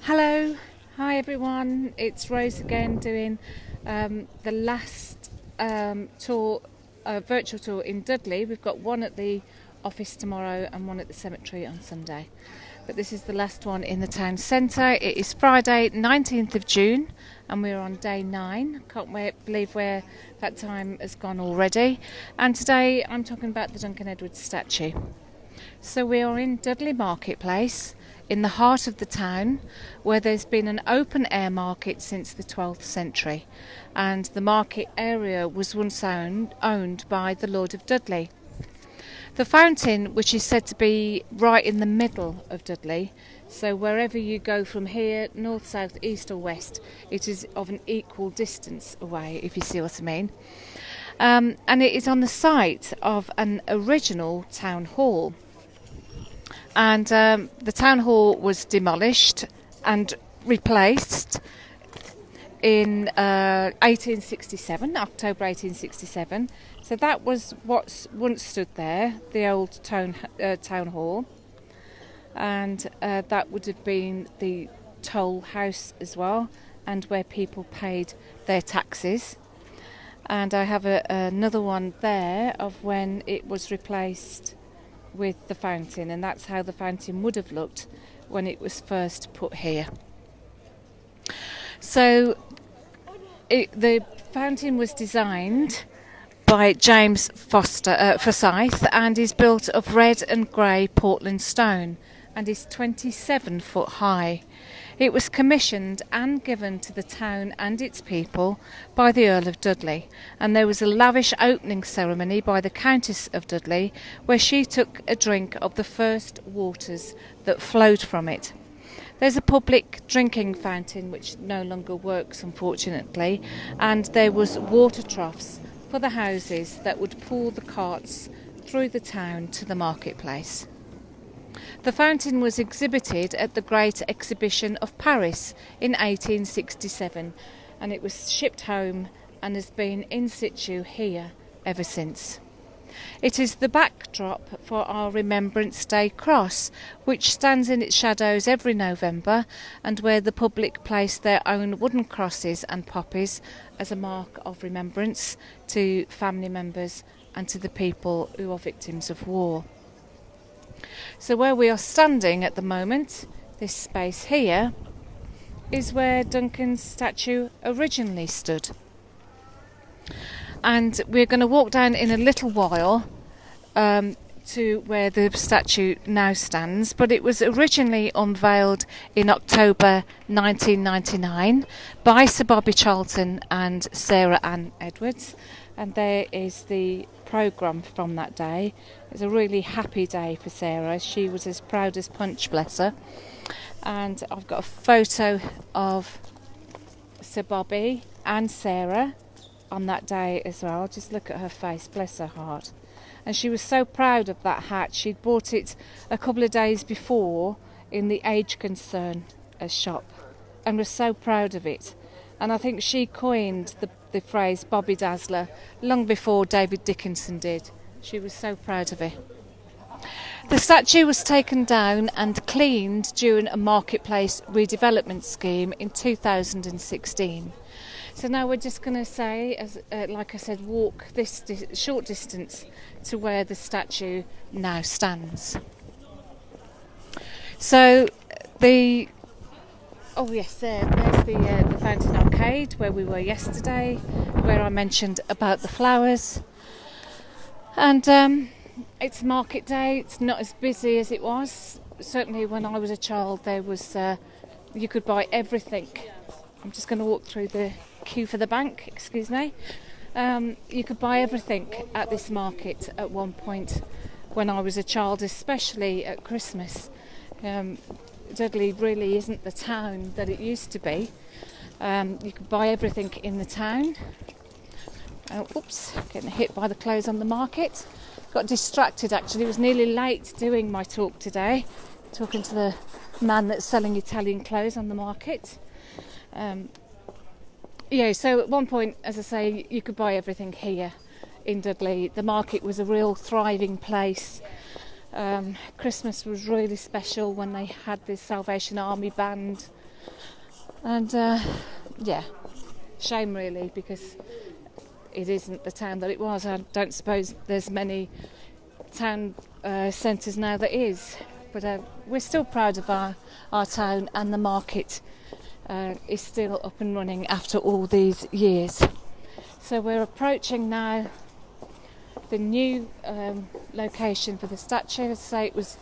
Hello, hi everyone. It's Rose again doing the last tour, virtual tour in Dudley. We've got one at the office tomorrow and one at the cemetery on Sunday. But this is the last one in the town centre. It is Friday, 19th of June, and we're on day 9. Can't believe where that time has gone already. And today I'm talking about the Duncan Edwards statue. So we are in Dudley Marketplace, in the heart of the town, where there's been an open air market since the 12th century, and the market area was once owned by the Lord of Dudley. The fountain, which is said to be right in the middle of Dudley, so wherever you go from here, north, south, east or west, it is of an equal distance away, if you see what I mean. And it is on the site of an original town hall. And the town hall was demolished and replaced in 1867, October 1867. So that was what once stood there, the old town hall, and that would have been the toll house as well, and where people paid their taxes. And I have another one there of when it was replaced with the fountain, and that's how the fountain would have looked when it was first put here. So the fountain was designed by James Forsyth and is built of red and grey Portland stone and is 27 foot high. It was commissioned and given to the town and its people by the Earl of Dudley, and there was a lavish opening ceremony by the Countess of Dudley, where she took a drink of the first waters that flowed from it. There's a public drinking fountain which no longer works, unfortunately, and there was water troughs for the houses that would pull the carts through the town to the marketplace. The fountain was exhibited at the Great Exhibition of Paris in 1867, and it was shipped home and has been in situ here ever since. It is the backdrop for our Remembrance Day cross, which stands in its shadows every November, and where the public place their own wooden crosses and poppies as a mark of remembrance to family members and to the people who are victims of war. So where we are standing at the moment, this space here, is where Duncan's statue originally stood. And we're going to walk down in a little while to where the statue now stands, but it was originally unveiled in October 1999 by Sir Bobby Charlton and Sarah Ann Edwards, and there is the programme from that day. It was a really happy day for Sarah. She was as proud as Punch, bless her. And I've got a photo of Sir Bobby and Sarah on that day as well. Just look at her face, bless her heart. And she was so proud of that hat. She'd bought it a couple of days before in the Age Concern shop and was so proud of it. And I think she coined the phrase Bobby Dazzler long before David Dickinson did. She was so proud of it. The statue was taken down and cleaned during a marketplace redevelopment scheme in 2016. So now we're just going to say, like I said, walk this short distance to where the statue now stands. So there's the Fountain Arcade where we were yesterday, where I mentioned about the flowers. And it's market day. It's not as busy as it was. Certainly when I was a child, there was you could buy everything. I'm just going to walk through the queue for the bank, excuse me. You could buy everything at this market at one point when I was a child, especially at Christmas. Dudley really isn't the town that it used to be. You could buy everything in the town. Getting hit by the clothes on the market. Got distracted actually, was nearly late doing my talk today, talking to the man that's selling Italian clothes on the market. So at one point, as I say, you could buy everything here in Dudley. The market was a real thriving place. Christmas was really special when they had the Salvation Army band And yeah, shame really, because it isn't the town that it was. I don't suppose there's many town centres now that is, but we're still proud of our town, and the market is still up and running after all these years. So we're approaching now the new location for the statue. As I say, it was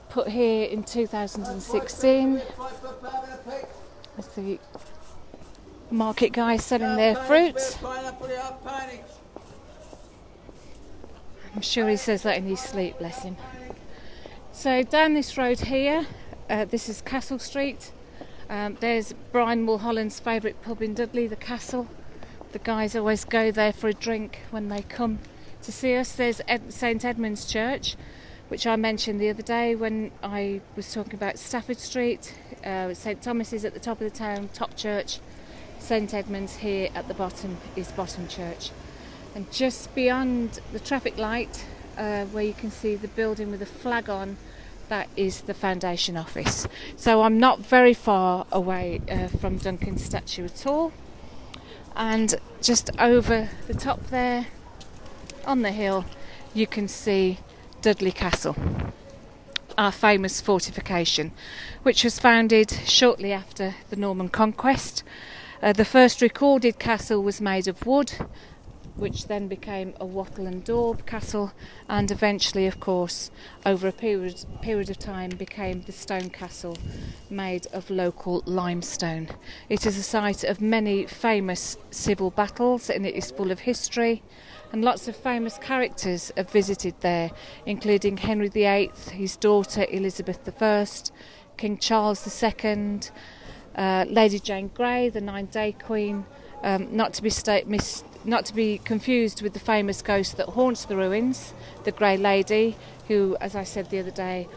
put here in 2016. There's the market guys selling their fruit. I'm sure he says that in his sleep, bless him. So down this road here, this is Castle Street. There's Brian Mulholland's favourite pub in Dudley, the Castle. The guys always go there for a drink when they come to see us. There's St Edmund's Church, which I mentioned the other day when I was talking about Stafford Street. St Thomas's at the top of the town, top church. St Edmund's here at the bottom is bottom church. And just beyond the traffic light, where you can see the building with a flag on, that is the foundation office. So I'm not very far away from Duncan's statue at all. And just over the top there, on the hill, you can see Dudley Castle, our famous fortification, which was founded shortly after the Norman conquest. The first recorded castle was made of wood, which then became a wattle and daub castle, and eventually, of course, over a period of time, became the stone castle made of local limestone. It is a site of many famous civil battles, and it is full of history, and lots of famous characters have visited there, including Henry VIII, his daughter Elizabeth I, King Charles II, Lady Jane Grey, the Nine-Day Queen, not to be confused with the famous ghost that haunts the ruins, the Grey Lady, who, as I said the other day,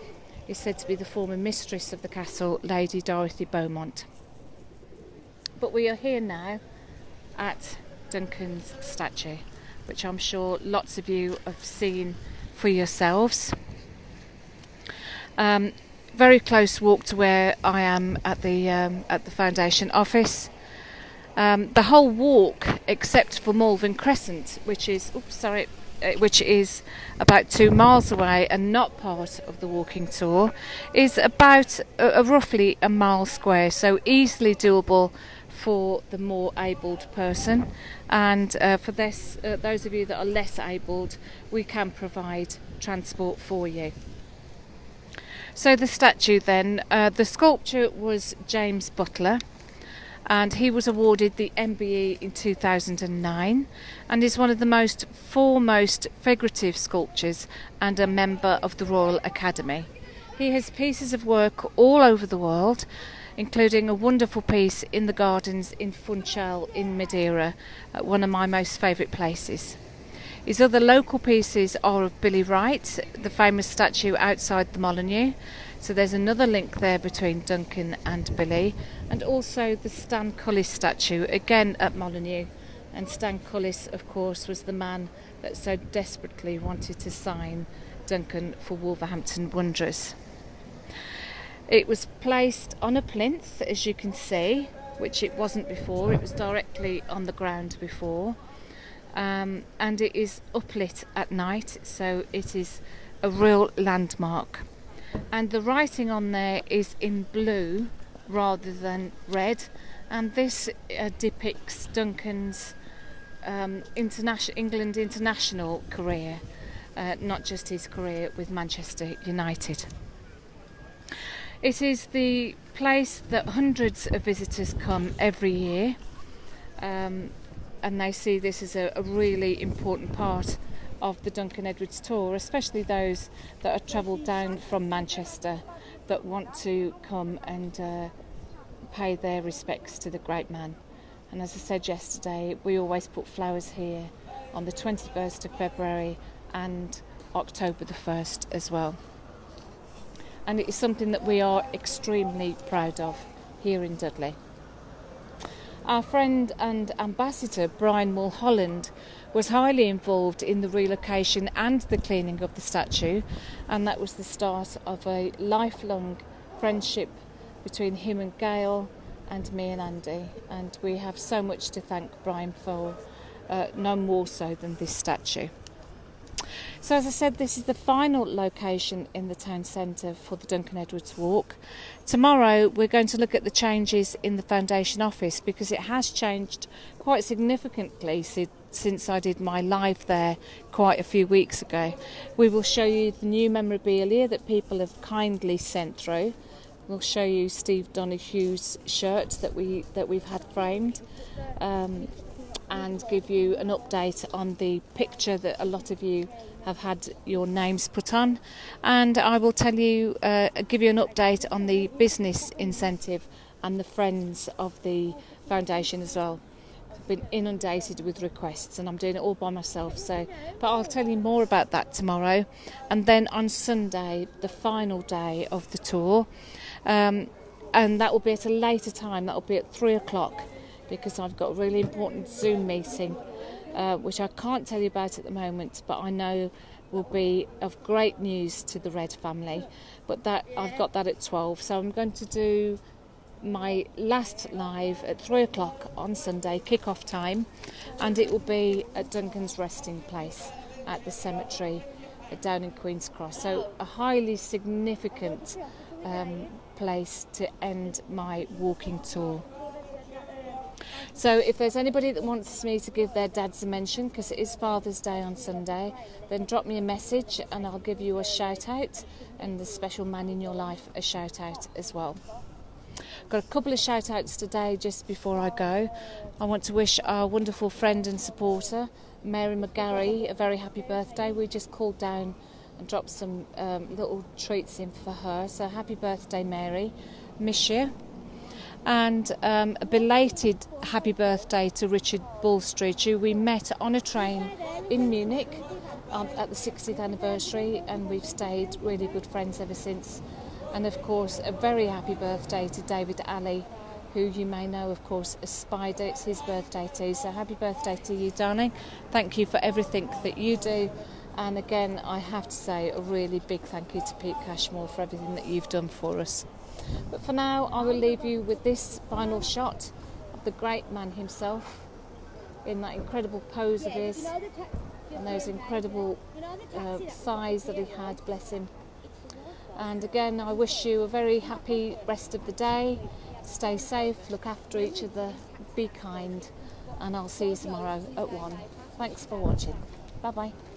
is said to be the former mistress of the castle, Lady Dorothy Beaumont. But we are here now at Duncan's statue, which I'm sure lots of you have seen for yourselves. Very close walk to where I am at the foundation office. The whole walk, except for Malvern Crescent, which is about 2 miles away and not part of the walking tour, is about roughly a mile square, so easily doable for the more abled person. And for those of you that are less abled, we can provide transport for you. So the statue then, the sculpture was James Butler, and he was awarded the MBE in 2009 and is one of the foremost figurative sculptors and a member of the Royal Academy. He has pieces of work all over the world, including a wonderful piece in the gardens in Funchal in Madeira, one of my most favourite places. His other local pieces are of Billy Wright, the famous statue outside the Molyneux. So there's another link there between Duncan and Billy, and also the Stan Cullis statue, again at Molyneux. And Stan Cullis, of course, was the man that so desperately wanted to sign Duncan for Wolverhampton Wanderers. It was placed on a plinth, as you can see, which it wasn't before. It was directly on the ground before. And it is uplit at night, so it is a real landmark. And the writing on there is in blue rather than red, and this depicts Duncan's England international career, not just his career with Manchester United. It is the place that hundreds of visitors come every year, and they see this as a really important part of the Duncan Edwards tour, especially those that have travelled down from Manchester that want to come and pay their respects to the great man. And as I said yesterday, we always put flowers here on the 21st of February and October the 1st as well. And it is something that we are extremely proud of here in Dudley. Our friend and ambassador Brian Mulholland was highly involved in the relocation and the cleaning of the statue, and that was the start of a lifelong friendship between him and Gail and me and Andy, and we have so much to thank Brian for, no more so than this statue. So as I said, this is the final location in the town centre for the Duncan Edwards Walk. Tomorrow we're going to look at the changes in the foundation office, because it has changed quite significantly since I did my live there quite a few weeks ago. We will show you the new memorabilia that people have kindly sent through. We'll show you Steve Donohue's shirt that we've had framed, and give you an update on the picture that a lot of you have had your names put on, and I will tell you, give you an update on the business incentive and the friends of the foundation as well. I've been inundated with requests and I'm doing it all by myself, but I'll tell you more about that tomorrow. And then on Sunday, the final day of the tour, and that will be at a later time. That will be at 3 o'clock, because I've got a really important Zoom meeting, which I can't tell you about at the moment, but I know will be of great news to the Red family. But that I've got that at 12, so I'm going to do my last live at 3 o'clock on Sunday, kick-off time, and it will be at Duncan's resting place at the cemetery down in Queen's Cross. So a highly significant place to end my walking tour. So if there's anybody that wants me to give their dads a mention, because it is Father's Day on Sunday, then drop me a message and I'll give you a shout out, and the special man in your life a shout out as well. Got a couple of shout outs today just before I go. I want to wish our wonderful friend and supporter Mary McGarry a very happy birthday. We just called down and dropped some little treats in for her, so happy birthday Mary, miss you. And a belated happy birthday to Richard Bulstride, who we met on a train in Munich at the 60th anniversary, and we've stayed really good friends ever since. And of course a very happy birthday to David Alley, who you may know of course as Spider. It's his birthday too, so happy birthday to you, darling. Thank you for everything that you do, and again I have to say a really big thank you to Pete Cashmore for everything that you've done for us. But for now I will leave you with this final shot of the great man himself in that incredible pose of his and those incredible thighs that he had, bless him. And again, I wish you a very happy rest of the day. Stay safe, look after each other, be kind, and I'll see you tomorrow at 1. Thanks for watching. Bye bye.